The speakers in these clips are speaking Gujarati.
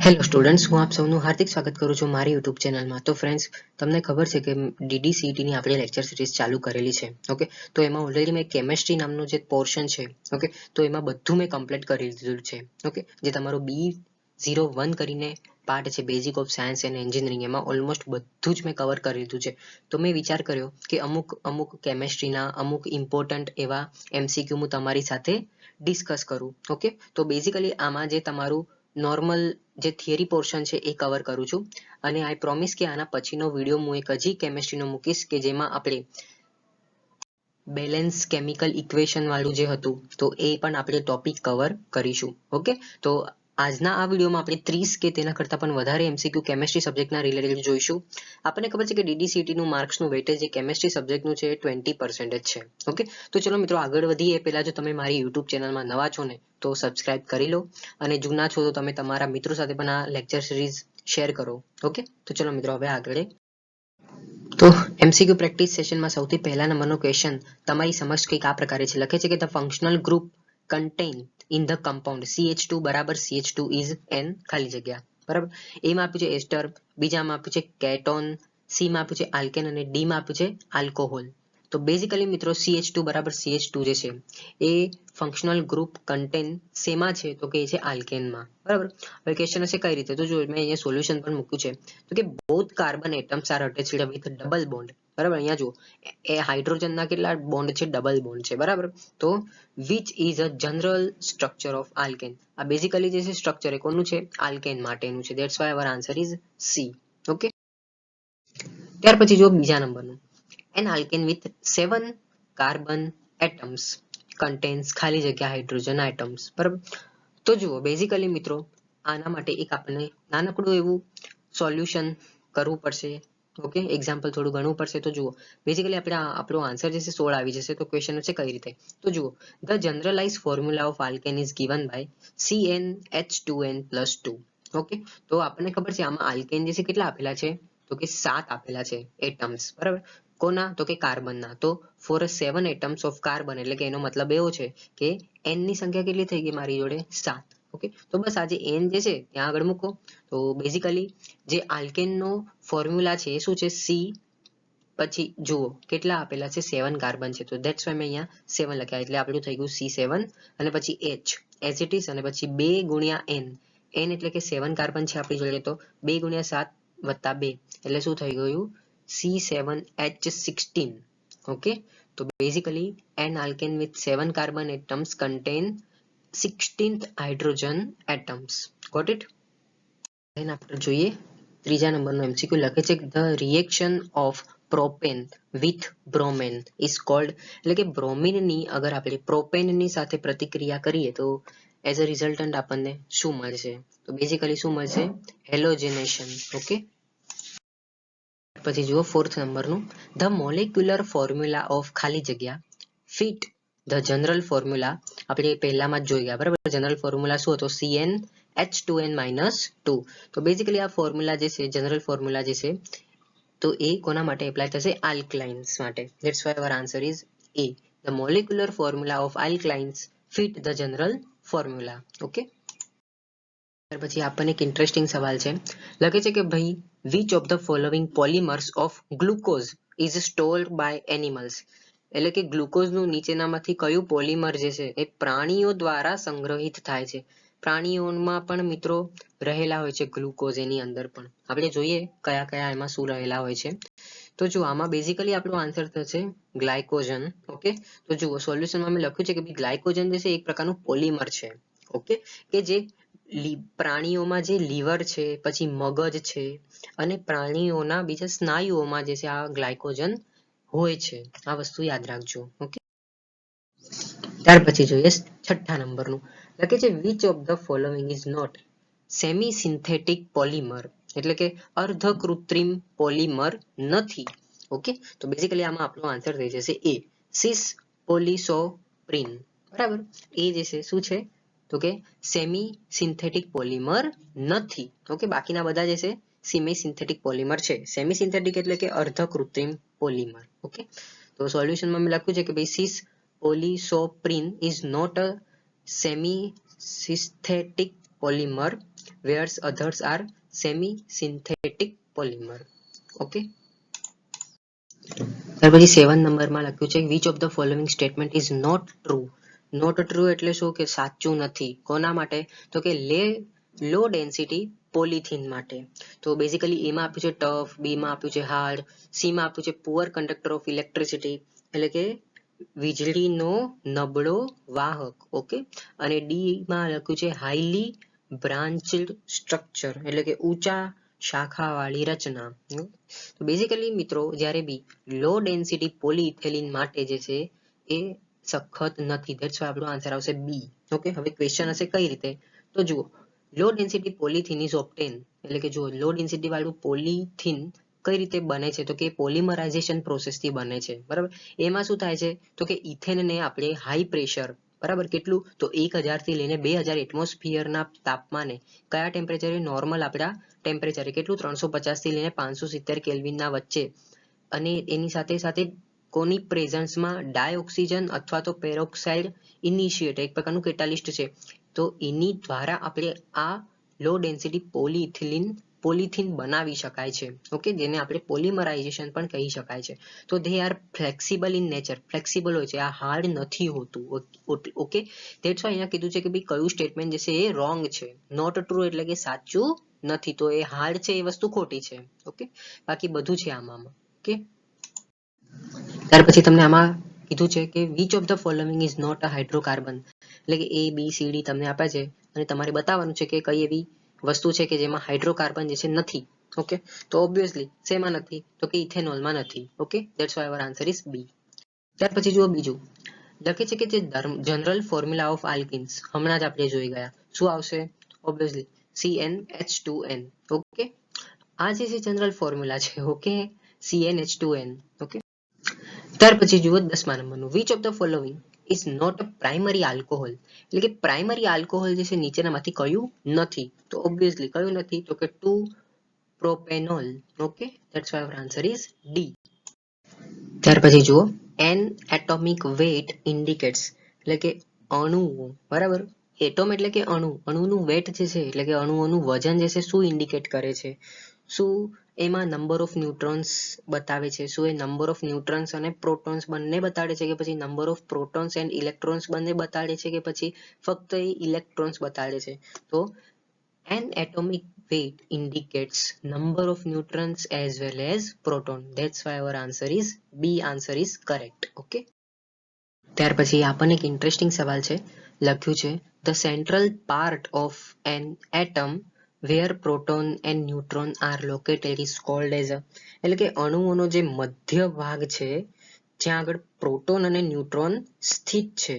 હેલો સ્ટુડન્ટ્સ, હું આપ સૌનું હાર્દિક સ્વાગત કરું છું મારી યુટ્યુબ ચેનલમાં. તો ફ્રેન્ડ્સ, તમને ખબર છે કે DDCETની આપણે લેક્ચર સિરીઝ ચાલુ કરેલી છે. ઓકે, તો એમાં ઓલરેડી મેં કેમેસ્ટ્રી નામનું જે પોર્શન છે, ઓકે, તો એમાં બધું મેં કમ્પ્લીટ કરી દીધું છે. ઓકે, જે તમારું B01 કરીને પાર્ટ છે, basic of science and engineering, એમાં ઓલમોસ્ટ બધું જ મેં કવર કરી દીધું છે. તો મેં વિચાર કર્યો કે અમુક કેમેસ્ટ્રીના અમુક ઇમ્પોર્ટન્ટ એવા MCQ હું તમારી સાથે ડિસ્કસ કરું. ઓકે, તો બેઝિકલી આમાં જે તમારું નોર્મલ જે થિયરી પોર્શન છે એ કવર કરું છું, અને આઈ પ્રોમિસ કે આના પછીનો વિડીયો હું એક હજી કેમેસ્ટ્રીનો મૂકીશ કે જેમાં આપણે બેલેન્સ કેમિકલ ઇક્વેશન વાળું જે હતું તો એ પણ આપણે ટોપિક કવર કરીશું. ઓકે, તો આજના આ વિડીયોમાં આપણે 30 કે તેના કરતાં પણ વધારે MCQ કેમેસ્ટ્રી સબ્જેક્ટના રિલેટેડ જોઈશું. આપણને ખબર છે કે DDCETનું માર્ક્સનું વેટેજ જે કેમેસ્ટ્રી સબ્જેક્ટનું છે એ 20% છે. ઓકે, તો ચલો મિત્રો આગળ વધીએ એ પહેલા જો તમે મારી યુટ્યુબ ચેનલમાં નવા છો ને તો સબસ્ક્રાઇબ કરી લો, અને જૂના છો તો તમે તમારા મિત્રો સાથે પણ આ લેક્ચર સિરીઝ શેર કરો. ઓકે, તો ચલો મિત્રો હવે આગળ. તો MCQ પ્રેક્ટિસ સેશનમાં સૌથી પહેલા નંબરનો ક્વેશ્ચન તમારી સમજ કંઈક આ પ્રકારે છે. લખે છે કે the functional group contain in the compound CH2 બરાબર CH2 ઇઝ N ખાલી જગ્યા. બરાબર, એમાં આપ્યું છે એસ્ટર, બીજામાં આપ્યું છે કેટોન, સીમાં આપ્યું છે આલ્કેન અને ડીમાં આપ્યું છે આલ્કોહોલ. તો બેઝિકલી મિત્રો CH2 બરાબર CH2 જે છે એ ફંક્શનલ ગ્રુપ કન્ટેન શેમાં છે તો કે છે આલ્કેનમાં. બરાબર, હવે ક્વેશ્ચન હશે કઈ રીતે, તો જો મેં અહીંયા સોલ્યુશન પણ મૂક્યું છે. તો કે both carbon atoms are attached with double bond. બરાબર, અહીંયા જુઓ એ હાઇડ્રોજનના કેટલા બોન્ડ છે, ડબલ બોન્ડ છે. બરાબર, તો which is a general structure of alkane. આ બેઝિકલી જે છે સ્ટ્રક્ચર એ કોનું છે, આલ્કેન માટેનું છે. That's why our answer is C. Okay, ત્યાર પછી જો બીજા નંબરનું, an alkane with 7 carbon atoms contains ખાલી જગ્યા હાઇડ્રોજન એટમ્સ. બરાબર, તો જુઓ બેઝિકલી મિત્રો આના માટે એક આપણને નાનકડું એવું સોલ્યુશન કરવું પડશે. ઓકે, એક્ઝામ્પલ થોડું ગણવું પડશે. તો જુઓ બેઝિકલી આપણો આન્સર જે છે 16 આવી જશે. તો ક્વેશ્ચન છે કઈ રીતે, તો જુઓ the generalize formula of alkane is given by CnH2n+2. Okay, તો આપણને ખબર છે આમાં આલ્કેન જે છે કેટલા આપેલા છે તો કે 7 આપેલા છે એટમ્સ. બરાબર, કોના તો કે કાર્બનના. તો ફોર 7 એટમ્સ ઓફ કાર્બન એટલે કે એનો મતલબ એવો છે કે n ની સંખ્યા કેટલી થઈ ગઈ મારી જોડે 7. ઓકે, તો બસ આજે n જે છે ત્યાં આગળ મૂકો. તો બેઝિકલી જે આલ્કેનનો ફોર્મ્યુલા છે એ શું છે, સી, પછી જુઓ કેટલા આપેલા છે 7 કાર્બન છે, તો ધેટ્સ વાય મેં અહીંયા 7 લખ્યા, એટલે આપણું થઈ ગયું C7, અને પછી H એઝ ઇટ ઇઝ, અને પછી 2 ગુણ્યા n. n એટલે કે 7 કાર્બન છે આપણી જોડે, તો 2 ગુણ્યા 7 વત્તા 2 એટલે શું થઈ ગયું, C7H16. ઓકે, તો basically n alkane with 7 carbon atoms contain 16th hydrogen atoms. Got it? then આપણે જોઈએ ત્રીજા નંબરનો MCQ લખે છે the reaction of propane with bromine is called, એટલે કે બ્રોમિન ની અગર આપણે પ્રોપેન ની સાથે પ્રતિક્રિયા કરીએ તો એઝ અ રિઝલ્ટન્ટ આપણને શું મળશે, તો બેઝિકલી શું મળશે, હેલોજેનેશન. ઓકે, પછી જુઓ ફોર્થ નંબરનું, ધ મોલેક્યુલર ફોર્મ્યુલા ઓફ ખાલી જગ્યા ફિટ ધ જનરલ ફોર્મ્યુલા. આપણે પહેલામાં જ જોઈ ગયા. બરાબર, જનરલ ફોર્મ્યુલા શું હતો, CnH2n-2. તો બેઝિકલી આ ફોર્મ્યુલા જે છે, જનરલ ફોર્મ્યુલા જે છે, તો એ કોના માટે એપ્લાય થશે, આલ્કલાઇન્સ માટે. That's why our answer is A. The molecular formula of alkalines fit the general formula. Okay, ત્યાર પછી આપણને એક ઇન્ટરેસ્ટિંગ સવાલ છે. લખે છે કે ભાઈ which of the following polymers of glucose is stored by animals. એટલે કે ગ્લુકોઝનું નીચેનામાંથી કયું પોલિમર જે છે એ પ્રાણીઓ દ્વારા સંગ્રહિત થાય છે. પ્રાણીઓમાં પણ મિત્રો રહેલા હોય છે ગ્લુકોઝ, એની અંદર પણ આપણે જોઈએ કયા કયા એમાં શું રહેલા હોય છે. તો જો આમાં બેઝિકલી આપણો આન્સર થશે ગ્લાયકોજન. ઓકે, તો જુઓ સોલ્યુશનમાં મેં લખ્યું છે કે ગ્લાયકોજન જે છે એક પ્રકારનું પોલિમર છે. ઓકે, કે જે પ્રાણીઓમાં જે લીવર છે, પછી મગજ છે, અને પ્રાણીઓના બીજા સ્નાયુઓમાં જે છે આ ગ્લાયકોજન હોય છે. આ વસ્તુ યાદ રાખજો. ઓકે, ત્યાર પછી જોઈએ છઠ્ઠા નંબરનું, લખે છે which of the following is not semi synthetic polymer, એટલે કે અર્ધ કૃત્રિમ પોલિમર નથી. ઓકે, તો બેઝિકલી આમાં આપણો આન્સર થઈ જશે A, સિસ પોલિસોપ્રીન. બરાબર, એ જે છે શું છે તો કે સેમી સિન્થેટિક પોલિમર નથી. ઓકે, બાકીના બધા જે છે સેમી સિન્થેટિક પોલિમર છે. સેમી સિન્થેટિક એટલે કે અર્ધ કૃત્રિમ પોલિમર. ઓકે, તો સોલ્યુશનમાં મેં લખ્યું છે કે ભાઈ cis polyisoprene is not a semi synthetic polymer whereas others are semi-synthetic polymer. Okay, ત્યાર પછી 7 નંબરમાં લખ્યું છે which of the following statement is not true. Not true એટલે શું કે સાચું નથી. કોના માટે? તો કે લો ડેન્સિટી પોલિથીન માટે. તો બેઝિકલી એમાં આપ્યું છે ટફ, બી માં આપ્યું છે હાર્ડ, સી માં આપ્યું છે પુઅર કંડક્ટર ઓફ ઇલેક્ટ્રિસિટી એટલે કે વીજળીનો નબળો વાહક. ઓકે, અને ડી માં લખ્યું છે હાઈલી બ્રાન્ચડ સ્ટ્રક્ચર એટલે કે ઊંચા શાખાવાળી રચના. તો બેઝિકલી મિત્રો જ્યારે બી લો ડેન્સિટી પોલીઇથિલિન માટે જે છે એ સખત નથી. ધેટ્સ વાય આપણો આન્સર આવશે બી. ઓકે, હવે ક્વેશ્ચન હશે કઈ રીતે? તો જુઓ, લો ડેન્સિટી પોલિથીન ઇઝ ઓબ્ટેન એટલે કે જો લો ડેન્સિટી વાળું પોલિથીન કઈ રીતે બને છે? તો કે પોલિમરાઇઝેશન પ્રોસેસથી બને છે. બરાબર, એમાં શું થાય છે? તો કે ઇથેનને આપણે હાઈ પ્રેશર, બરાબર, કેટલું? તો 1000 થી લઈને 2000 એટમોસ્ફિયરના તાપમાને કયા ટેમ્પરેચરે? નોર્મલ આપણા ટેમ્પરેચરે કેટલું? 350 થી લઈને 570 કેલ્વિનના વચ્ચે, અને એની સાથે સાથે કોની પ્રેઝન્સમાં? ડાયઓક્સિજન અથવા તો પેરોક્સાઇડ ઇનિશિએટ, એક પ્રકારનું કેટાલિસ્ટ છે. તો એની દ્વારા આપણે આ લો ડેન્સિટી પોલિથીન બનાવી શકાય છે. ઓકે, જેને આપણે પોલિમરાઇઝેશન પણ કહી શકાય છે. તો they are flexible in nature, flexible હોય છે, આ હાર્ડ નથી હોતું. ઓકે, ધેટ્સ વાય અહીંયા કીધું છે કે ભાઈ કયું સ્ટેટમેન્ટ જે છે એ રોંગ છે. નોટ ટ્રુ એટલે કે સાચું નથી. તો એ હાર્ડ છે એ વસ્તુ ખોટી છે. ઓકે, બાકી બધું છે આમાં. ઓકે, ત્યાર પછી તમને આમાં કીધું છે કે which of the following is not a hydrocarbon એટલે કે એ બી સી ડી તમને આપ્યા છે અને તમારે બતાવવાનું છે કે કઈ એવી વસ્તુ છે કે જેમાં હાઇડ્રોકાર્બન જે છે નથી. ઓકે, તો ઓબ્વિયસલી શેમાં નથી? તો કે ઇથેનોલમાં નથી. Okay, that's why our answer is B. ત્યાર પછી જુઓ બીજું લખે છે કે જે જનરલ ફોર્મ્યુલા ઓફ આલ્કિન્સ હમણાં જ આપણે જોઈ ગયા, શું આવશે? Obviously CnH2n. ઓકે, આ જે છે જનરલ ફોર્મ્યુલા છે. Okay, CnH2n. ઓકે, ત્યાર પછી જુઓ 10મા નંબરનું which of the following is not a primary alcohol એટલે કે પ્રાઇમરી આલ્કોહોલ જે છે નીચેનામાંથી કયું નથી? તો ઓબ્વિયસલી કયું નથી? તો કે 2-પ્રોપેનોલ. Okay, that's why our answer is D. ત્યાર પછી જુઓ એન એટોમિક વેટ ઇન્ડિકેટ્સ એટલે કે અણુઓ, બરાબર, એટોમ એટલે કે અણુ, અણુનું વેટ જે છે એટલે કે અણુઓનું વજન જે છે શું ઇન્ડિકેટ કરે છે? શું એમાં નંબર ઓફ ન્યુટ્રોન્સ બતાવે છે? શું એ નંબર ઓફ ન્યુટ્રોન્સ અને પ્રોટોન્સ બંને બતાડે છે કે પછી number of protons and electrons બંને બતાડે છે કે પછી ફક્ત એ ઇલેક્ટ્રોન્સ બતાડે છે? તો an atomic weight indicates number of neutrons as well as proton. That's why our answer is B. Answer is correct. Okay, ત્યાર પછી આપણને એક ઇન્ટરેસ્ટિંગ સવાલ છે, લખ્યું છે the central part of an atom where proton and neutron are located is called as a એટલે કે અણુઓનો જે મધ્ય ભાગ છે જ્યાં આગળ પ્રોટોન અને ન્યુટ્રોન સ્થિત છે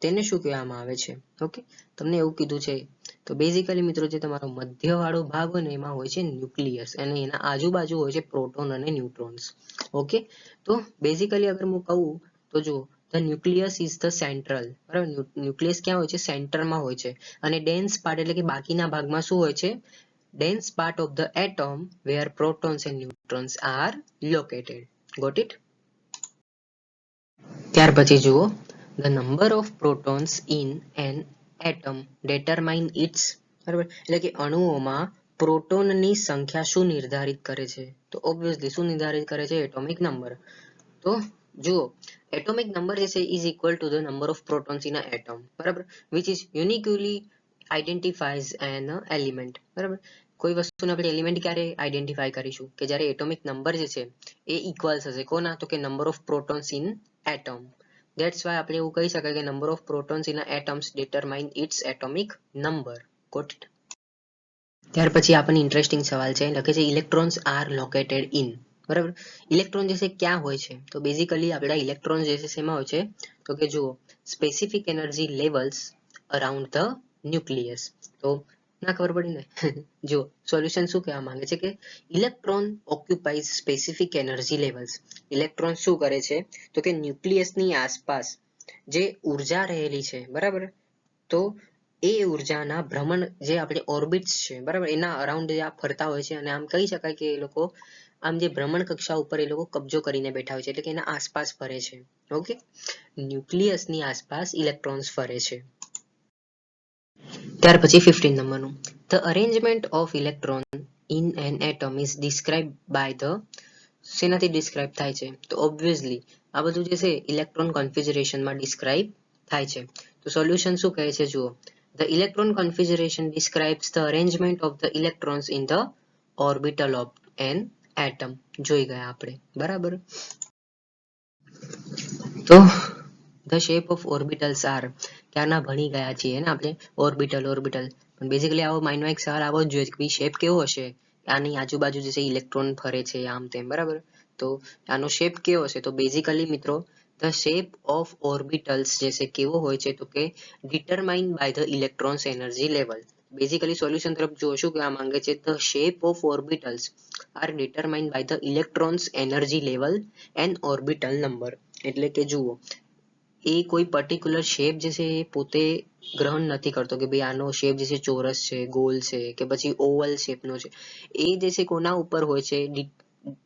તેને શું કહેવામાં આવે છે? ઓકે, તમને એવું કીધું છે. તો બેઝિકલી મિત્રો જે તમારો મધ્યવાળો ભાગ હોય ને એમાં હોય છે ન્યુક્લિયસ અને એના આજુબાજુ હોય છે પ્રોટોન અને ન્યુટ્રોન્સ. ઓકે, તો બેઝિકલી અગર હું કહું તો જો the nucleus is the central, બરાબર, ન્યુક્લિયસ ક્યાં હોય છે? સેન્ટરમાં હોય છે. અને ડેન્સ પાર્ટ એટલે કે બાકીના ભાગમાં શું હોય છે? dense part of the atom where protons and neutrons are located. Got it? ત્યાર પછી જુઓ the number of protons in an atom determine its, બરાબર, એટલે કે અણુઓમાં પ્રોટોનની સંખ્યા શું નિર્ધારિત કરે છે? તો ઓબ્વિયસલી શું નિર્ધારિત કરે છે? Atomic number. તો જુઓ એટોમિક નંબર જે છે is equal to the number of protons in an atom, બરાબર, which is uniquely identifies an element. બરાબર, કોઈ વસ્તુને આપણે એલિમેન્ટ ક્યારે આઈડેન્ટિફાઈ કરીશું? કે જ્યારે એટોમિક નંબર જે છે એ ઇક્વલ્સ હશે કોના? તો કે number of protons in atom. That's why આપણે એવું કહી શકાય કે number of protons in atoms determine its atomic number. Got it? ત્યાર પછી આપણને ઇન્ટરેસ્ટિંગ સવાલ છે, લખે છે ઇલેક્ટ્રોન્સ આર લોકેટેડ ઇન, બરાબર, ઇલેક્ટ્રોન જે છે ક્યાં હોય છે? તો બેઝિકલી આપણા ઇલેક્ટ્રોન જે છે શેમાં હોય છે? તો કે જુઓ specific energy levels around the nucleus. તો ના ખબર પડી ને જો સોલ્યુશન શું કહેવા માંગે છે કે electron occupies specific energy levels. Electron શું કરે છે? તો કે ન્યુક્લિયસની આસપાસ જે ઉર્જા રહેલી છે, બરાબર, તો એ ઉર્જાના ભ્રમણ જે આપણે ઓર્બિટ્સ છે, બરાબર, એના અરાઉન્ડ ફરતા હોય છે અને આમ કહી શકાય કે એ લોકો આમ જે ભ્રમણ કક્ષા ઉપર એ લોકો કબજો કરીને બેઠા હોય છે એટલે કે એના આસપાસ ફરે છે. ઓકે, ન્યુક્લિયસની આસપાસ ઇલેક્ટ્રોન્સ ફરે છે. ત્યાર પછી 15 નંબરનું, the arrangement of electron in an atom is describe by the, શેનાથી ડિસ્ક્રાઇબ થાય છે? તો ઓબ્વિયસલી આ બધું જે છે ઇલેક્ટ્રોન કોન્ફિગરેશનમાં ડિસ્ક્રાઇબ થાય છે. તો સોલ્યુશન શું કહે છે જુઓ, the electron configuration describes the arrangement of the electrons in the orbital of an atom. જોઈ ગયા આપણે, બરાબર. તો the shape of orbitals are, ક્યારના ભણી ગયા છીએ ને આપણે ઓર્બિટલ પણ બેઝિકલી આવો માઇન્ડમાં એક સવાલ આવો જ જોઈએ કે શેપ કેવો હશે, આની આજુબાજુ જે છે ઇલેક્ટ્રોન ફરે છે આમ તેમ, બરાબર. તો આનો શેપ કેવો હશે? તો બેઝિકલી મિત્રો ધ શેપ ઓફ ઓર્બિટલ્સ જે છે કેવો હોય છે? તો કે determined by the electrons energy level. Basically solution તરફ જુઓ શું કહેવા માંગે છે, the shape of orbitals are determined by the electrons energy level and orbital number. એટલે કે જુઓ, એ કોઈ પર્ટિક્યુલર શેપ જે છે એ પોતે ગ્રહણ નથી કરતો કે ભાઈ આનો શેપ જે છે ચોરસ છે, ગોલ છે કે પછી ઓવલ શેપનો છે. એ જે છે કોના ઉપર હોય છે?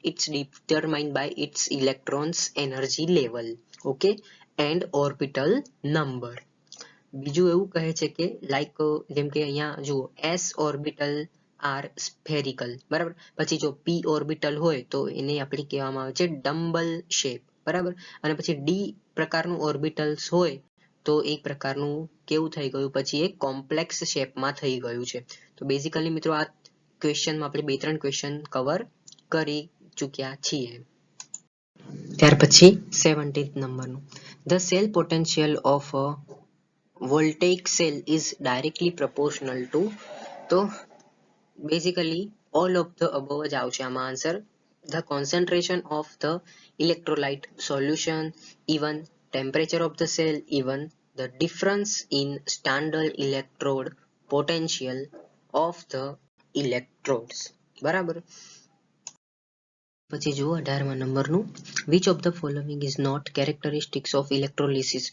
It's determined by its electrons energy level, okay, and orbital number. બીજું એવું કહે છે કે લાઈક જેમ કે અહીંયા જુઓ, એસ ઓર્બિટલ આર સ્ફેરિકલ, બરાબર. પછી જો પી ઓર્બિટલ હોય તો એને આપણે કહેવામાં આવે છે ડમ્બલ શેપ, બરાબર. અને પછી ડી પ્રકારનું ઓર્બિટલ્સ હોય તો એક પ્રકારનું કેવું થઈ ગયું? પછી એક કોમ્પ્લેક્સ શેપમાં થઈ ગયું છે. તો બેઝિકલી મિત્રો આ ક્વેશ્ચનમાં આપણે 2-3 ક્વેશ્ચન કવર કરી ચૂક્યા છીએ. ત્યાર પછી 17th નંબરનું, the cell potential of a voltaic cell is directly proportional to. તો basically all of the above જ આવશે આમાં answer. The concentration of the electrolyte solution, even temperature of the cell, even the difference in standard electrode potential of the electrodes, બરાબર. પછી જુઓ 18મા નંબરનું, which of the following is not characteristics of electrolysis.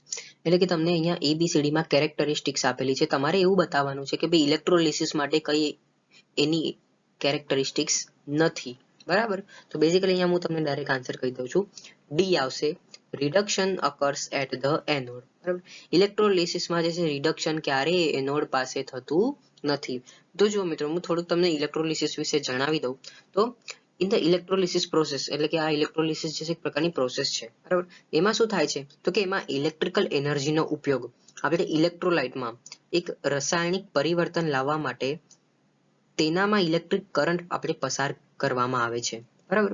એટલે કે તમને અહીંયા ABCDમાં કેરેક્ટરિસ્ટિક્સ આપેલી છે, તમારે એવું બતાવવાનું છે કે ભાઈ ઇલેક્ટ્રોલિસિસ માટે કઈ એની કેરેક્ટરિસ્ટિક્સ નથી, બરાબર. તો બેઝિકલી અહીંયા હું તમને ડાયરેક્ટ આન્સર કહી દઉં છું, ડી આવશે, reduction occurs at the anode, બરાબર. ઇલેક્ટ્રોલિસિસમાં જે છે રિડક્શન ક્યારેય એનોડ પાસે થતું નથી. તો જો મિત્રો હું થોડુંક તમને ઇલેક્ટ્રોલિસિસ વિશે જણાવી દઉં તો ઇન ધ ઇલેક્ટ્રોલિસિસ પ્રોસેસ, એટલે કે આ ઇલેક્ટ્રોલિસિસ જે છે એક પ્રકારની પ્રોસેસ છે, બરાબર. એમાં શું થાય છે? તો કે એમાં ઇલેક્ટ્રિકલ એનર્જીનો ઉપયોગ આપણે ઇલેક્ટ્રોલાઇટમાં એક રાસાયણિક પરિવર્તન લાવવા માટે તેનામાં ઇલેક્ટ્રિક કરંટ આપણે પસાર કરવામાં આવે છે, બરાબર.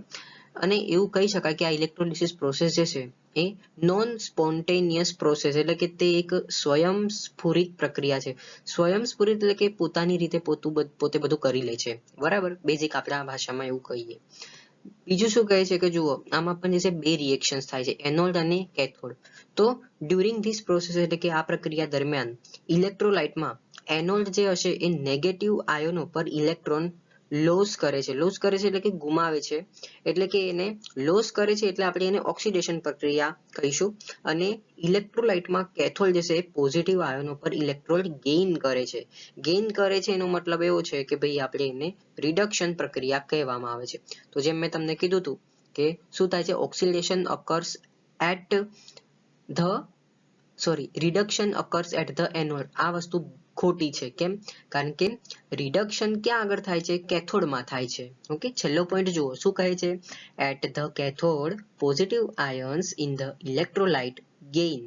અને એવું કહી શકાય કે આ ઇલેક્ટ્રોલિસિસ પ્રોસેસ જે છે એ નોન સ્પોન્ટેનિયસ પ્રોસેસ, એટલે કે તે એક સ્વયંસ્ફુરિત પ્રક્રિયા છે. સ્વયંસ્ફુરિત એટલે કે પોતાની રીતે પોતે બધું કરી લે છે, બરાબર. બેઝિક આપણા ભાષામાં એવું કહીએ. બીજું શું કહે છે કે જુઓ, આમાં પણ જે છે બે રિએક્શન્સ થાય છે, એનોડ અને કેથોડ. તો ડ્યુરિંગ ધીસ પ્રોસેસ, એટલે કે આ પ્રક્રિયા દરમિયાન ઇલેક્ટ્રોલાઇટમાં એનોડ જે હશે એ નેગેટિવ આયનો પર ઇલેક્ટ્રોન લોસ કરે છે. લોસ કરે છે એટલે કે ગુમાવે છે, એટલે કે એને લોસ કરે છે એટલે આપણે એને ઓક્સિડેશન પ્રક્રિયા કહીશું. અને ઇલેક્ટ્રોલાઇટમાં કેથોડ જે છે પોઝિટિવ આયનો પર ઇલેક્ટ્રોન ગેઇન કરે છે. ગેઇન કરે છે એનો મતલબ એવો છે કે ભાઈ આપણે એને રિડક્શન પ્રક્રિયા કહેવામાં આવે છે. તો જેમ મેં તમને કીધું હતું કે શું થાય છે, oxidation occurs at the reduction occurs at the anode. આ વસ્તુ ખોટી છે. કેમ? કારણ કે રિડક્શન ક્યાં આગળ થાય છે? કેથોડમાં થાય છે, ઓકે. છેલ્લો પોઈન્ટ જુઓ, શું કહે છે? At the cathode positive ions in the electrolyte gain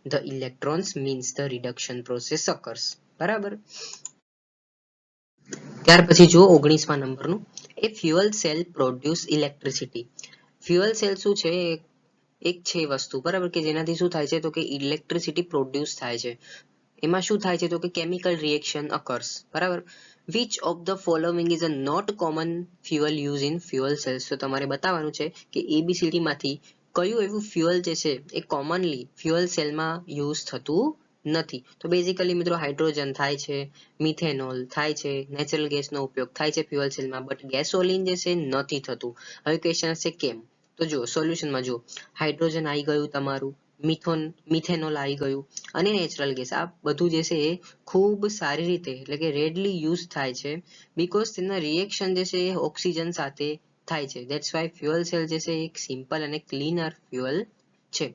the electrons means the reduction process occurs, બરાબર. ત્યાર પછી જુઓ 19મા નંબરનું, a fuel cell produce electricity. Fuel cell શું છે? એક છે વસ્તુ, બરાબર, કે જેનાથી શું થાય છે તો કે ઇલેક્ટ્રિસિટી પ્રોડ્યુસ થાય છે. એમાં શું થાય છે તો કે કેમિકલ રિએક્શન અકર્સ, બરાબર. Which of the following is a not common fuel use in fuel cells. તો તમારે બતાવવાનું છે કે ABCD માંથી કયું એવું ફ્યુઅલ જે છે એ કોમનલી ફ્યુઅલ સેલમાં યુઝ થતું નથી. તો બેઝિકલી મિત્રો હાઇડ્રોજન થાય છે, મિથેનોલ થાય છે, નેચરલ ગેસનો ઉપયોગ થાય છે ફ્યુઅલ સેલમાં, બટ ગેસોલિન જે છે નથી થતું. હવે ક્વેશ્ચન છે કેમ? તો જુઓ સોલ્યુશનમાં જુઓ, હાઇડ્રોજન આવી ગયું તમારું, મિથેનોલ આવી ગયું, અને નેચરલ ગેસ, આ બધું જે છે એ ખૂબ સારી રીતે એટલે કે રેડલી યુઝ થાય છે, બીકોઝ તેના રિએક્શન જે છે એ ઓક્સિજન સાથે થાય છે. ધેટ્સ વાય ફ્યુઅલ સેલ જે છે એક સિમ્પલ અને ક્લીનર ફ્યુઅલ છે.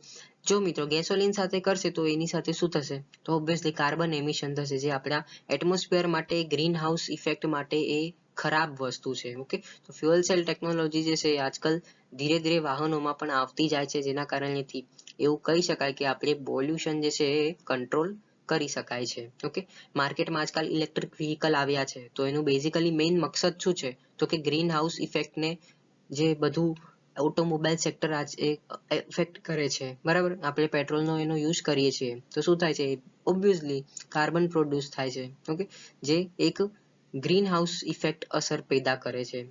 જો મિત્રો ગેસોલિન સાથે કરશે તો એની સાથે શું થશે, તો ઓબ્વિયસલી કાર્બન એમિશન થશે, જે આપણા એટમોસ્ફિયર માટે, ગ્રીન હાઉસ ઇફેક્ટ માટે એ ખરાબ વસ્તુ છે. ઓકે, તો ફ્યુઅલ સેલ ટેકનોલોજી જે છે એ આજકાલ ધીરે ધીરે વાહનોમાં પણ આવતી જાય છે, જેના કારણેથી એવું કહી શકાય કે આપણે પોલ્યુશન જે છે એ કંટ્રોલ કરી શકાય છે. ઓકે, માર્કેટમાં આજકાલ ઇલેક્ટ્રિક વ્હીકલ આવ્યા છે, તો એનું બેઝિકલી મેઇન મકસદ શું છે, તો કે ગ્રીન હાઉસ ઇફેક્ટને જે બધું ઓટોમોબાઈલ સેક્ટર આજે ઇફેક્ટ કરે છે. બરાબર, આપણે પેટ્રોલનો એનો યુઝ કરીએ છીએ તો શું થાય છે, ઓબ્વિયસલી કાર્બન પ્રોડ્યુસ થાય છે. ઓકે, જે એક ગ્રીન હાઉસ ઇફેક્ટ અસર પેદા કરે છે,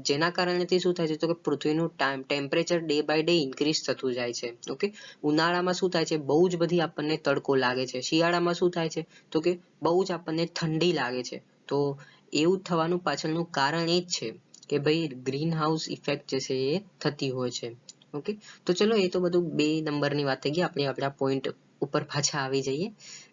જેના કારણેથી શું થાય છે, તો કે પૃથ્વીનું temperature day by day increase થતું જાય છે. ઓકે, ઉનાળામાં શું થાય છે, બહુ જ બધી આપણને તડકો લાગે છે, શિયાળામાં શું થાય છે, તો કે બહુ જ આપણને ઠંડી લાગે છે. તો એવું થવાનું પાછળનું કારણ એ જ છે કે ભાઈ ગ્રીન હાઉસ ઇફેક્ટ જે છે એ થતી હોય છે. ઓકે, તો ચલો એ તો બધું 2 નંબરની વાત થઈ ગઈ, આપણે આપણા પોઈન્ટ ઉપર પાછા આવી જઈએ.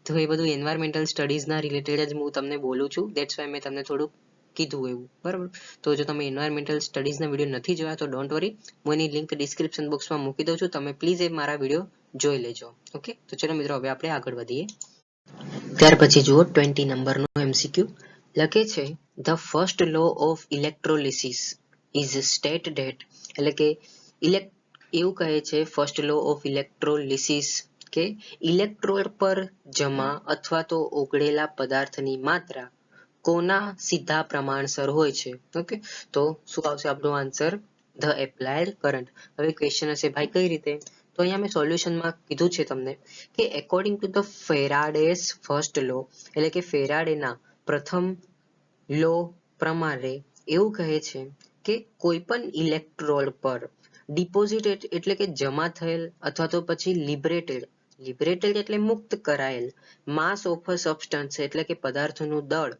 તો એ બધું એન્વાયરમેન્ટલ સ્ટડીઝના રિલેટેડ જ હું તમને બોલું છું, દેટ્સ વાય મેં તમને થોડુંક કીધું એવું. બરાબર, તો જો તમે એન્વાયરમેન્ટલ સ્ટડીઝના વિડીયો નથી જોયા તો ડોન્ટ વરી, હું એની લિંક ડિસ્ક્રિપ્શન બોક્સમાં મૂકી દઉં છું, તમે પ્લીઝ એ મારા વિડીયો જોઈ લેજો. ઓકે, તો ચલો મિત્રો હવે આપણે આગળ વધીએ. ત્યાર પછી જુઓ 20 નંબરનો MCQ લખે છે, the first law of electrolysis is state that, એટલે કે એવું કહે છે ફર્સ્ટ લો ઓફ ઇલેક્ટ્રોલિસિસ કે ઇલેક્ટ્રોડ પર જમા અથવા તો ઓગળેલા પદાર્થની માત્રા કોના સીધા પ્રમાણસર હોય છે. ઓકે, તો શું આવશે આપણો આન્સર, ધ એપ્લાયડ કરંટ. હવે ક્વેશ્ચન હશે ભાઈ કઈ રીતે, તો અહીંયા મેં સોલ્યુશનમાં કીધું છે તમને કે એકોર્ડિંગ ટુ ધ ફેરાડેસ ફર્સ્ટ લો, એટલે કે ફેરાડેના પ્રથમ લો પ્રમાણે એવું કહે છે કે કોઈ પણ ઇલેક્ટ્રોડ પર ડિપોઝિટેડ એટલે કે જમા થયેલ અથવા તો પછી લિબરેટેડ એટલે મુક્ત કરાયેલ માસ ઓફ અ સબસ્ટન્સ એટલે કે પદાર્થનું દળ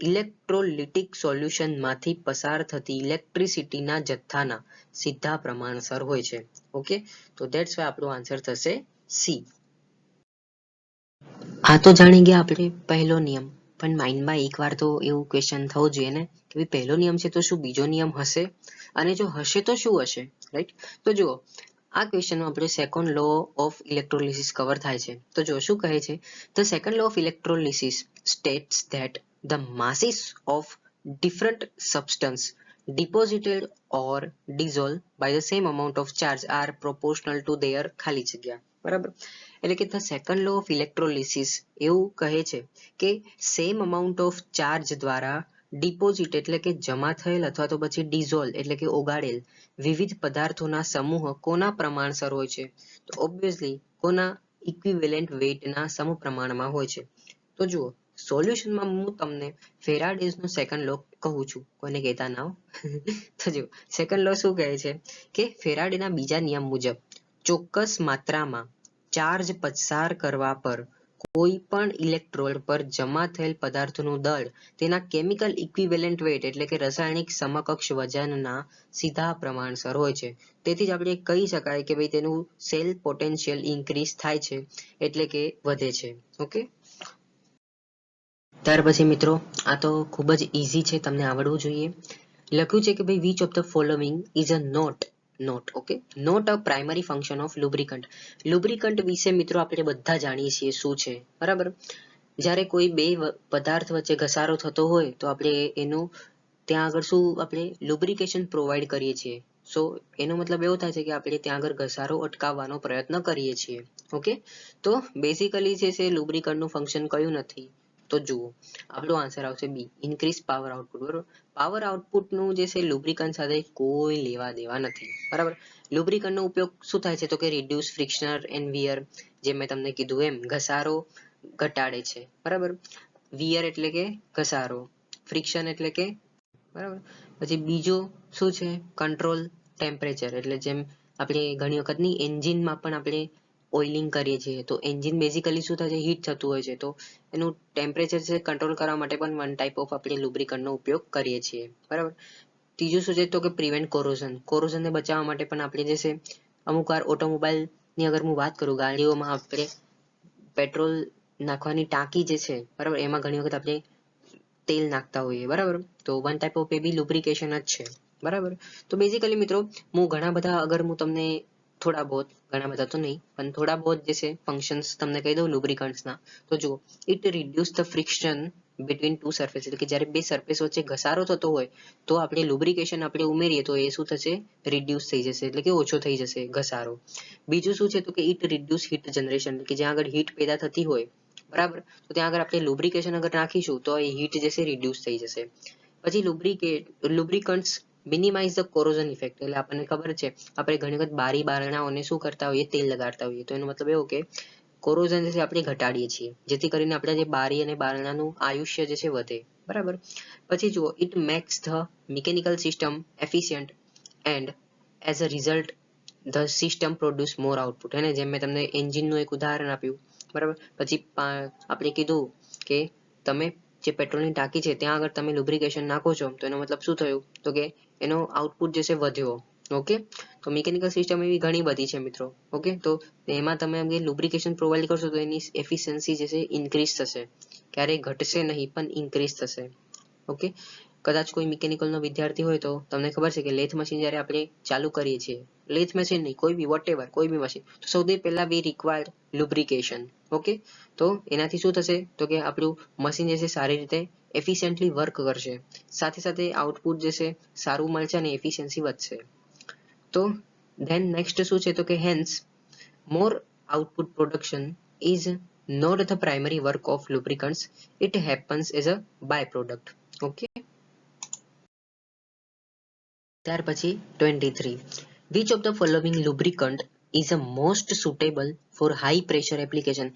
ઇલેક્ટ્રોલિટિક સોલ્યુશનમાંથી પસાર થતી ઇલેક્ટ્રિસિટીના જથ્થાના સીધા પ્રમાણસર હોય છે. ઓકે, તો ધેટ્સ વાય આપણો આન્સર થશે સી. આ તો જાણી ગયા આપણે પહેલો નિયમ, પણ માઇન્ડમાં એકવાર તો એવું ક્વેશ્ચન થવું જોઈએ ને કે ભાઈ પહેલો નિયમ છે તો શું બીજો નિયમ હશે, અને જો હશે તો શું હશે, રાઈટ. તો જુઓ આ ક્વેશ્ચનમાં આપણે second law of electrolysis cover થાય છે. તો જો શું કહે છે, the second law of electrolysis states that the masses of different substances deposited or dissolved by the same amount of charge are proportional to their ખાલી જગ્યા. બરાબર, એટલે કે ધ સેકન્ડ લો ઓફ ઇલેક્ટ્રોલિસિસ એવું કહે છે કે સેમ અમાઉન્ટ ઓફ ચાર્જ દ્વારા ડિપોઝિટ એટલે કે જમા થયેલ અથવા તો પછી ડિઝોલ્વ એટલે કે ઓગાળેલ વિવિધ પદાર્થોના સમૂહ કોના પ્રમાણસર હોય છે, તો ઓબ્વિયસલી કોના ઇક્વિવેલેન્ટ વેઇટના સમપ્રમાણમાં હોય છે. તો જુઓ સોલ્યુશનમાં હું તમને ફેરાડેઝનો સેકન્ડ લો કહું છું, કોઈને કહેતા ના હો. તો જુઓ સેકન્ડ લો શું કહે છે કે ફેરાડેના બીજા નિયમ મુજબ ચોક્કસ માત્રામાં ચાર્જ પસાર કરવા પર કોઈ પણ ઇલેક્ટ્રોડ પર જમા થયેલ પદાર્થનું દળ તેના કેમિકલ ઇક્વિવેલેન્ટ વેઇટ એટલે કે રાસાયણિક સમકક્ષ વજનના સીધા પ્રમાણસર હોય છે. તેથી જ આપણે કહી શકાય કે ભાઈ તેનું સેલ પોટેન્શિયલ ઇન્ક્રીઝ થાય છે, એટલે કે વધે છે. ઓકે, ત્યાર પછી મિત્રો આ તો ખૂબ જ ઈઝી છે, તમને આવડવું જોઈએ. લખ્યું છે કે ભાઈ which of the following is a okay, not a primary function of lubricant વિશે મિત્રો આપણે બધા જાણીએ છીએ શું છે. બરાબર, જ્યારે કોઈ બે પદાર્થ વચ્ચે ઘસારો થતો હોય તો આપણે એનું ત્યાં આગળ શું આપણે લુબ્રિકેશન પ્રોવાઈડ કરીએ છીએ. સો એનો મતલબ એવો થાય છે કે આપણે ત્યાં આગળ ઘસારો અટકાવવાનો પ્રયત્ન કરીએ છીએ. ઓકે, તો બેઝિકલી જે છે લુબ્રિકન્ટનું ફંક્શન કયું નથી, તો જુઓ આપણો આન્સર આવશે બી, ઇન્ક્રીઝ પાવર આઉટપુટ. બરોબર, પાવર આઉટપુટનું જે છે લુબ્રિકન્ટ સાથે કોઈ લેવા દેવા નથી. બરાબર, લુબ્રિકન્ટનો ઉપયોગ શું થાય છે, તો કે રિડ્યુસ ફ્રિક્શનલ એન્ડ વિયર, જે મેં તમને કીધું એમ ઘસારો ઘટાડે છે. બરાબર, વિયર એટલે કે ઘસારો, ફ્રિક્શન એટલે કે બરાબર. પછી બીજો શું છે, કંટ્રોલ ટેમ્પરેચર, એટલે જેમ આપણે ઘણી વખત ની એન્જિનમાં પણ આપણે ઓઇલિંગ કરીએ છીએ તો એન્જિન બેઝિકલી શું થાય છે, હીટ થતું હોય છે, તો એનું ટેમ્પરેચર છે કંટ્રોલ કરવા માટે પણ વન ટાઈપ ઓફ આપણે લુબ્રિકન્ટનો ઉપયોગ કરીએ છીએ. બરાબર, ત્રીજું શું છે, તો કે પ્રિવેન્ટ કોરોઝનને બચાવવા માટે પણ આપણે જે છે અમુક વાર ઓટોમોબાઈલની અગર હું વાત કરું, ગાડીઓમાં આપણે પેટ્રોલ નાખવાની ટાંકી જે છે બરાબર, એમાં ઘણી વખત આપણે તેલ નાખતા હોઈએ. બરાબર, તો one type of A B lubrication જ છે. બરાબર, તો બેઝિકલી મિત્રો હું ઘણા બધા અગર હું તમને થોડા બહોત, ઘણા બધા તો નહીં, પણ થોડા બહોત જે છે ફંક્શન્સ તમને કહી દઉં લુબ્રિકન્ટ્સના. તો જુઓ, it reduce the friction between two surface, એટલે કે જ્યારે બે સરફેસ વચ્ચે ઘસારો થતો હોય તો આપણે લુબ્રિકેશન આપણે ઉમેરીએ તો એ શું થશે, રિડ્યુસ થઈ જશે, એટલે કે ઓછો થઈ જશે ઘસારો. બીજું શું છે તો કે ઇટ રિડ્યુસ હીટ જનરેશન, કે જ્યાં આગળ હીટ પેદા થતી હોય, બરાબર, તો ત્યાં આગળ આપણે લુબ્રિકેશન અગર નાખીશું તો એ હીટ જે છે રિડ્યુસ થઈ જશે. પછી lubricants minimise the corrosion effect, એટલે આપણને ખબર છે આપણે ઘણી વખત બારી બારણાઓને શું કરતા હોઈએ, તેલ લગાડતા હોઈએ, તો એનો મતલબ એવો કે કોરોઝન જે છે આપણે ઘટાડીએ છીએ, જેથી કરીને આપણે જે બારી અને બારણાનું આયુષ્ય જે છે વધે, બરાબર. પછી જુઓ, it max the mechanical system efficient and as a result the system produce more output, હે ને, જેમ મેં તમને એન્જિનનું એક ઉદાહરણ આપ્યું, બરાબર. પછી આપણે કીધું કે તમે જે પેટ્રોલની ટાંકી છે ત્યાં આગળ તમે લુબ્રિકેશન નાખો છો તો એનો મતલબ શું થયું, તો કે એનો આઉટપુટ જે છે વધ્યો. ઓકે, તો મિકેનિકલ સિસ્ટમ એવી ઘણી બધી છે મિત્રો. ઓકે, તો એમાં તમે લુબ્રિકેશન પ્રોવાઈડ કરશો તો એની એફિશિયન્સી જે છે ઇન્ક્રીઝ થશે, ક્યારેય ઘટશે નહીં પણ ઇન્ક્રીઝ થશે. ઓકે, કદાચ કોઈ મિકેનિકલનો વિદ્યાર્થી હોય તો તમને ખબર છે કે લેથ મશીન જ્યારે આપણે ચાલુ કરીએ છીએ, લેથ મશીન નહીં, કોઈ બી વોટેવર કોઈ બી મશીન, તો સૌથી પહેલા વી રિક્વાયર લુબ્રિકેશન. ઓકે, તો એનાથી શું થશે તો કે આપણું મશીન જે છે સારી રીતે એફિશિયન્ટલી વર્ક કરશે, સાથે સાથે આઉટપુટ જે છે સારું મળશે અને એફિશિયન્સી વધશે. તો ધેન નેક્સ્ટ શું છે તો કે hence more output production is not the primary work of lubricants, it happens as a byproduct. Okay, ત્યાર પછી 23, which of the following lubricant is a most suitable for high pressure application,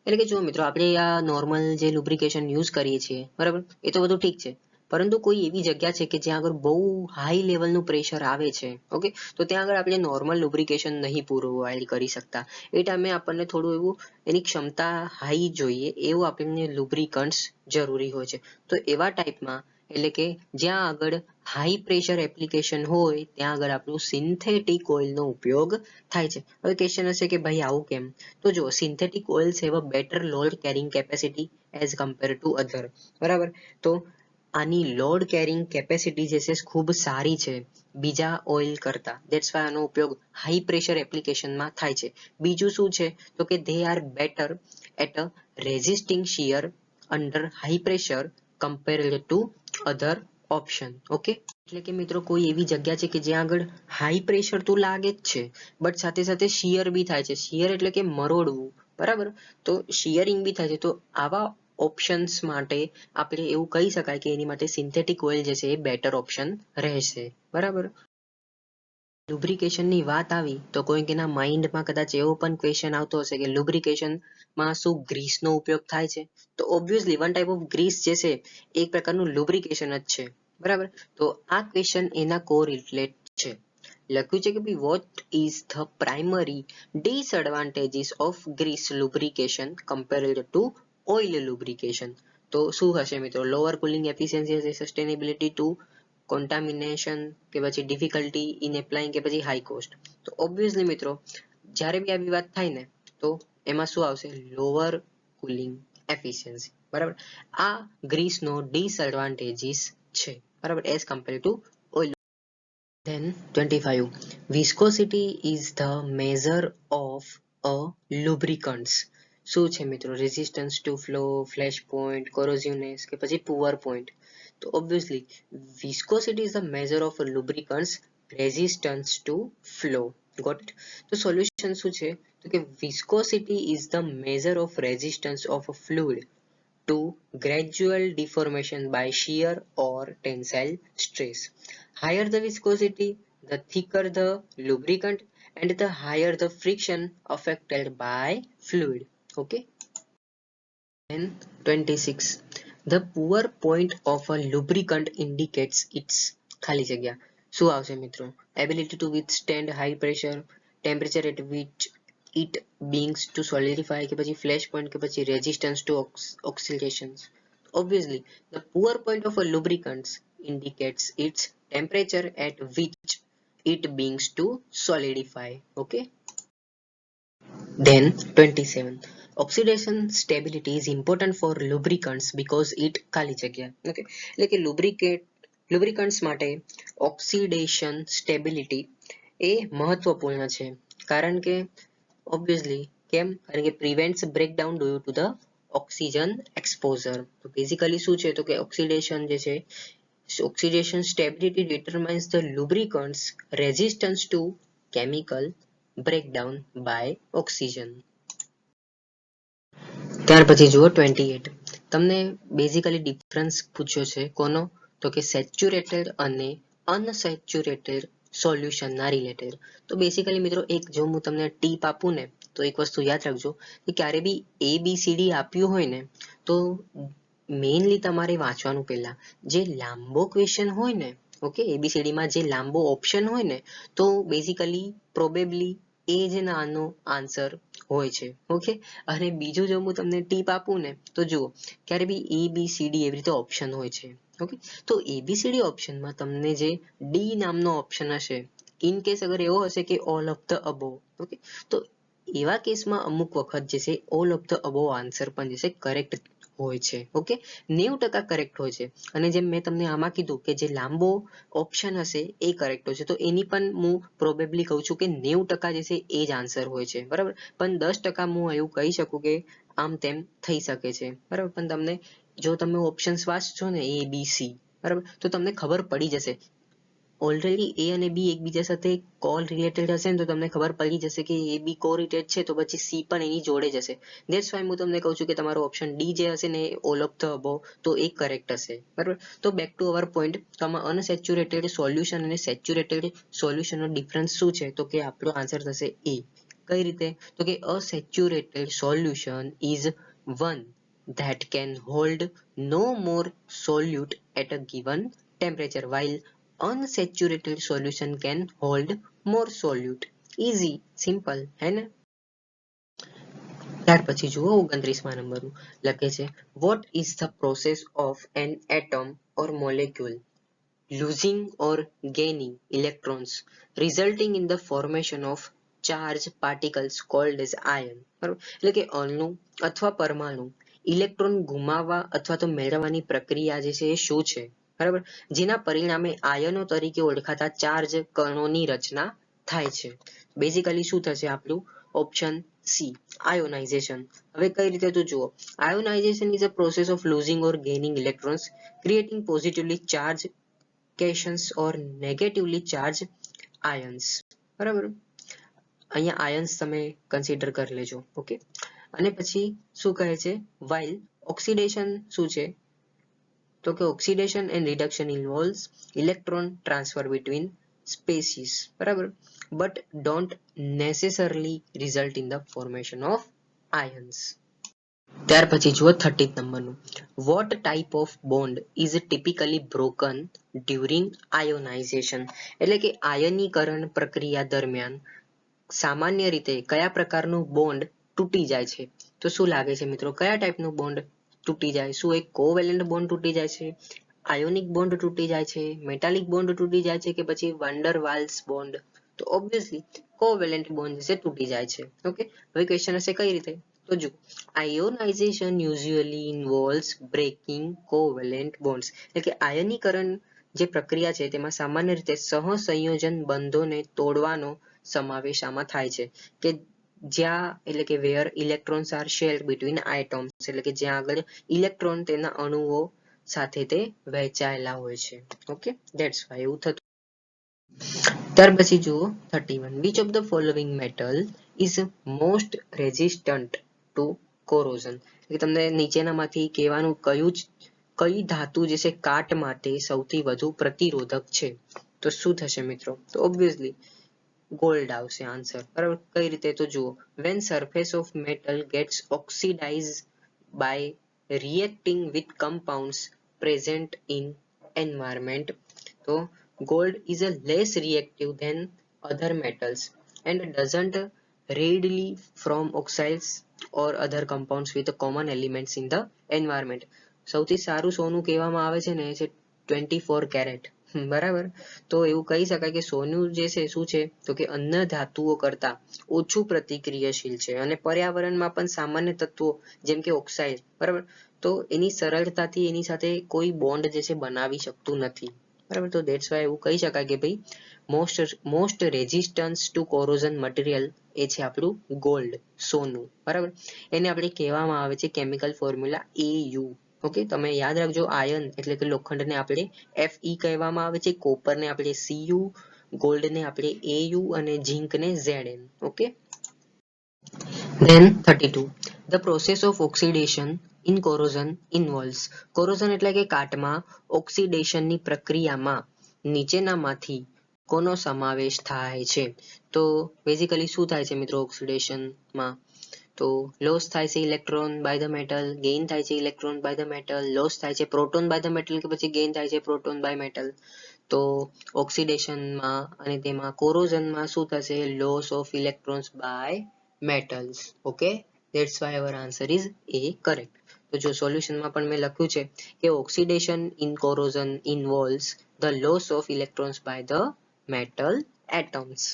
એટલે કે જો મિત્રો આપણે આ નોર્મલ જે લુબ્રિકેશન યુઝ કરીએ છીએ, બરાબર, એ તો બધું ઠીક છે, પરંતુ કોઈ એવી જગ્યા છે કે જ્યાં આગળ બહુ હાઈ લેવલનું પ્રેશર આવે છે, ઓકે, તો ત્યાં આગળ આપણે નોર્મલ લુબ્રિકેશન નહીં પ્રોવાઈડ કરી શકતા, એ ટાઈમે આપણને થોડું એવું એની ક્ષમતા હાઈ જોઈએ એવું આપણને લુબ્રિકન્ટ્સ જરૂરી હોય છે. તો એવા ટાઈપમાં, એટલે કે જ્યાં આગળ હાઈ પ્રેશર એપ્લિકેશન હોય ત્યાં આગળ આપણું સિન્થેટિક ઓઇલનો ઉપયોગ થાય છે. હવે ક્વેશ્ચન હશે કે ભાઈ આવું કેમ, તો જો synthetic oils have a better load carrying capacity as compare to other, બરાબર, તો આની લોડ કેરિંગ કેપેસિટી જે છે ખૂબ સારી છે બીજા ઓઇલ કરતા, ધેટ્સ વાય આનો ઉપયોગ હાઈ પ્રેશર એપ્લિકેશનમાં થાય છે. બીજું શું છે તો કે they are better at a resisting shear under high pressure compared to other option. Okay, એટલે કે મિત્રો કોઈ એવી જગ્યા છે કે જ્યાં આગળ હાઈ પ્રેશર તો લાગે જ છે, બટ સાથે સાથે શિયર બી થાય છે, શિયર એટલે કે મરોડવું, બરાબર, તો શિયરિંગ બી થાય છે, તો આવા ઓપ્શન્સ માટે આપણે એવું કહી શકાય કે એની માટે સિન્થેટિક ઓઇલ જે છે એ બેટર ઓપ્શન રહેશે, બરાબર. લુબ્રિકેશનની વાત આવી તો કોઈકના માઇન્ડમાં કદાચ એવો પણ ક્વેશ્ચન આવતો હશે કે લુબ્રિકેશનમાં શું ગ્રીસનો ઉપયોગ થાય છે, તો obviously one type of grease જે છે એક પ્રકારનું લુબ્રિકેશન જ છે, બરાબર. તો આ ક્વેશ્ચન એના કોરિલેટ છે. લખ્યું છે કે ભાઈ what is the primary disadvantages of grease lubrication compared to oil lubrication, તો શું હશે મિત્રો, લોઅર કુલિંગ એફિશિયન્સી હશે, સસ્ટેનેબિલિટી ટુ કોન્ટામિનેશન, કે પછી ડિફિકલ્ટી ઇન એપ્લાઇંગ, કે પછી હાઈ કોસ્ટ. તો ઓબ્વિયસલી મિત્રો જ્યારે બી આવી વાત થાય ને તો એમાં શું આવશે, લોઅર કુલિંગ એફિશિયન્સી, બરાબર. આ ગ્રીસનો ડિસએડવાન્ટેજીસ છે, બરાબર, as compare two oil. Then 25, viscosity is the measure of a lubricants. શું છે મિત્રો, resistance to flow, flash point, corrosiveness, કે પછી પુઅર પોઈન્ટ. તો obviously viscosity is the measure of a lubricants resistance to flow. Got it? તો સોલ્યુશન શું છે તો કે viscosity is the measure of resistance of a fluid to gradual deformation by shear or tensile stress. Higher the viscosity, the thicker the lubricant and the higher the friction affected by fluid. Okay. Then 26. The poor point of a lubricant indicates its ખાલી જગ્યા શું આવશે મિત્રો, ability to withstand high pressure, temperature at which it begins to solidify, કે પછી flash point, કે પછી resistance to oxidations. Obviously the poor point of a lubricant indicates its temperature at which it begins to solidify. Okay. Then 27. Oxidation stability is important for lubricants because it ખાલી જગ્યા. Okay, એટલે કે lubricants માટે ઓક્સિડેશન સ્ટેબિલિટી એ મહત્વપૂર્ણ છે, કારણ કે ઓબ્વિયસલી કેમ, કારણ કે prevents breakdown due to the oxygen exposure. તો બેઝિકલી શું છે, તો કે ઓક્સિડેશન જે છે, oxidation stability determines the lubricant's resistance to chemical breakdown by oxygen. ત્યાર પછી જુઓ 28. તમને બેઝિકલી ડિફરન્સ પૂછ્યો છે કોનો, તો કે સેચ્યુરેટેડ અને અનસેચ્યુરેટેડ સોલ્યુશનના રિલેટેડ. તો બેઝિકલી મિત્રો એક જો હું તમને ટીપ આપું ને, તો એક વસ્તુ યાદ રાખજો કે ક્યારે બી ABCD આપ્યું હોય ને, તો મેઇનલી તમારે વાંચવાનું પહેલા જે લાંબો ક્વેશ્ચન હોય ને, ઓકે, ABCD માં જે લાંબો ઓપ્શન હોય ને, તો બેઝિકલી પ્રોબેબલી એ જ નાનો આન્સર હોય છે. ઓકે, અને બીજું જો હું તમને ટીપ આપું ને, તો જુઓ ક્યારે બી ABCD એવી રીતે ઓપ્શન હોય છે. ઓકે, તો ABCD ઓપ્શનમાં તમને જે ડી નામનો ઓપ્શન હશે, ઇન કેસ અગર એવો હશે કે all of the above, okay, તો એવા કેસમાં અમુક વખત જે છે all of the above answer પણ જે છે કરેક્ટ હોય છે. ઓકે, 90% કરેક્ટ હોય છે. અને જેમ મેં તમને આમાં કીધું કે જે લાંબો ઓપ્શન હશે એ કરેક્ટ હોય છે, તો એની પણ હું પ્રોબેબલી કહું છું કે 90% જે છે એ જ આન્સર હોય છે, બરાબર. પણ 10% હું એવું કહી શકું કે આમ તેમ થઈ શકે છે, બરાબર. પણ તમને જો તમે ઓપ્શન્સ વાંચશો ને ABC, બરાબર, તો તમને ખબર પડી જશે. ઓલરેડી એ અને બી એકબીજા સાથે કોલ રિલેટેડ હશે ને, તો તમને ખબર પડી જશે કે એ બી કોરિલેટેડ છે, તો પછી સી પણ એની જોડે જ હશે. ધેટ્સ વાય હું તમને કહું છું કે તમારો ઓપ્શન ડી જે હશે ને, ઓલ ઓફ ધ અબોવ, તો એ કરેક્ટ હશે, બરાબર. તો બેક ટુ અવર પોઈન્ટ, તો આમાં અનસેચ્યુરેટેડ સોલ્યુશન અને સેચ્યુરેટેડ સોલ્યુશનનો ડિફરન્સ શું છે, તો કે આપણો આન્સર થશે એ. કઈ રીતે, તો કે a saturated solution is one that can hold no more solute at a given temperature, while unsaturated solution can hold more solute. Easy, simple, है ना. ત્યાર પછી જુઓ 29મા નંબરનું લખે છે, what is the process of an atom or molecule losing or gaining electrons resulting in the formation of charged particles called as ion. બરાબર, એટલે કે અણુ અથવા પરમાણુ ઇલેક્ટ્રોન ગુમાવવા અથવા તો મેળવવાની પ્રક્રિયા જે છે એ શું છે, બરાબર, જેના પરિણામે આયનો તરીકે ઓળખાતા ચાર્જ કણોની રચના થાય છે. બેઝિકલી શું થશે આપણું ઓપ્શન સી, આયોનાઇઝેશન. હવે કઈ રીતે તો જુઓ, ionisation is a process of losing or gaining electrons creating positively charged cations or negatively charged ions. બરાબર, અહીંયા આયન્સ તમે કન્સિડર કરી લેજો. ઓકે, અને પછી શું કહે છે, while ઓક્સિડેશન શું છે, તો કે oxidation and reduction ઇન્વોલ્વ્સ electron transfer between spaces, બરાબર, but don't necessarily result in the formation of ions. ત્યાર પછી જુઓ 30th નંબરનું, what type of bond is typically broken during ionization, એટલે કે આયનીકરણ પ્રક્રિયા દરમિયાન સામાન્ય રીતે કયા પ્રકારનું બોન્ડ તૂટી જાય છે. તો શું લાગે છે મિત્રો, કયા ટાઈપનું બોન્ડ તૂટી જાય? શું એક કોવેલેન્ટ બોન્ડ તૂટી જાય છે, આયોનિક બોન્ડ તૂટી જાય છે, મેટાલિક બોન્ડ તૂટી જાય છે, કે પછી વન્ડર વાલ્સ બોન્ડ? તો ઓબ્વિયસલી કોવેલેન્ટ બોન્ડ છે તૂટી જાય છે. ઓકે, હવે ક્વેશ્ચન હશે કઈ રીતે, તો જો ionization usually involves breaking covalent bonds, એટલે કે આયનીકરણ જે પ્રક્રિયા છે તેમાં સામાન્ય રીતે સહસંયોજન બંધોને તોડવાનો સમાવેશ આમાં થાય છે, કે જ્યાં, એટલે કે વેર ઇલેક્ટ્રોન્સ આર શેર્ડ બિટવીન આટમ્સ, એટલે કે જ્યાં આગળ ઇલેક્ટ્રોન તેના અણુઓ સાથે તે વહેંચાયેલા હોય છે. ઓકે, ધેટ્સ વાય એવું થતું. ત્યાર પછી જુઓ 31, which of the following metal is most resistant to corrosion, એટલે તમને નીચેનામાંથી કહેવાનું કઈ ધાતુ જે છે કાટ માટે સૌથી વધુ પ્રતિરોધક છે. તો શું થશે મિત્રો, તો ઓબ્વિયસલી ગોલ્ડ આવશે આન્સર, બરાબર. કઈ રીતે તો જુઓ, when surface of metal gets oxidized by reacting with compounds present in environment, તો gold is a less reactive than other metals and doesn't readily form oxides or other compounds with common elements in the environment. સૌથી સારું સોનું કહેવામાં આવે છે ને, એ છે 24 કેરેટ, બરાબર. તો એવું કહી શકાય કે સોનું જે છે શું છે, તો કે અન્ય ધાતુઓ કરતા ઓછું પ્રતિક્રિયાશીલ છે અને પર્યાવરણમાં પણ સામાન્ય તત્વો જેમ કે ઓક્સાઇડ, બરાબર, તો એની સરળતાથી એની સાથે કોઈ બોન્ડ જે છે બનાવી શકતું નથી. બરાબર. તો ધેટ્સ વાય એવું કહી શકાય કે ભાઈ most resistance to corrosion material એ છે આપણું ગોલ્ડ, સોનું. બરાબર. એને આપણે કહેવામાં આવે છે કેમિકલ ફોર્મ્યુલા AU. ઓકે, તમે યાદ રાખજો, આયર્ન એટલે કે લોખંડને આપણે Fe કહેવામાં આવે છે, કોપરને આપણે Cu, ગોલ્ડને આપણે AU અને ઝીંકને Zn. Okay. Then 32. The process of oxidation in corrosion involves. Corrosion એટલે કે કાટમાં ઓક્સિડેશનની પ્રક્રિયામાં નીચેનામાંથી કોનો સમાવેશ થાય છે? તો બેઝિકલી શું થાય છે મિત્રો ઓક્સિડેશનમાં? તો લોસ થાય છે electron by the metal, gain થાય છે electron by the metal, loss થાય છે પ્રોટોન બાય ધ મેટલ કે પછી ગેઇન થાય છે પ્રોટોન બાય મેટલ. તો ઓક્સિડેશનમાં અને તેમાં કોરોઝનમાં શું થશે? Loss of electrons by metals. Okay, that's why our answer is A correct. તો જો સોલ્યુશનમાં પણ મેં લખ્યું છે કે oxidation in corrosion ઇન્વોલ્વ્સ the loss of electrons by the metal atoms.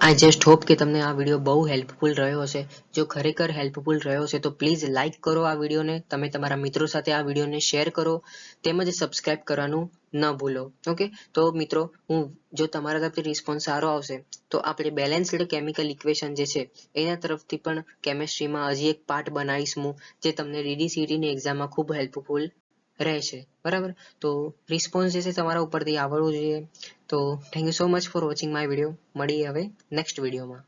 I just hope કે તમને આ વિડીયો બહુ હેલ્પફુલ રહ્યો હશે. જો ખરેખર હેલ્પફુલ રહ્યો હશે તો પ્લીઝ લાઇક કરો આ વિડીયોને, તમે તમારા મિત્રો સાથે આ વિડીયોને શેર કરો, તેમજ સબસ્ક્રાઇબ કરવાનું ન ભૂલો. ઓકે, તો મિત્રો જો તમારા તરફથી રિસ્પોન્સ સારો આવશે તો આપણે બેલેન્સ્ડ કેમિકલ ઇક્વેશન જે છે એના તરફથી પણ કેમેસ્ટ્રીમાં હજી એક પાર્ટ બનાવીશું જે તમને DDCET ની એક્ઝામમાં ખૂબ હેલ્પફુલ રહેશે. બરાબર. તો રિસ્પોન્સ જે છે તમારા ઉપરથી આવડવું જોઈએ. તો thank you so much for watching my video. મળીએ હવે નેક્સ્ટ વિડીયોમાં.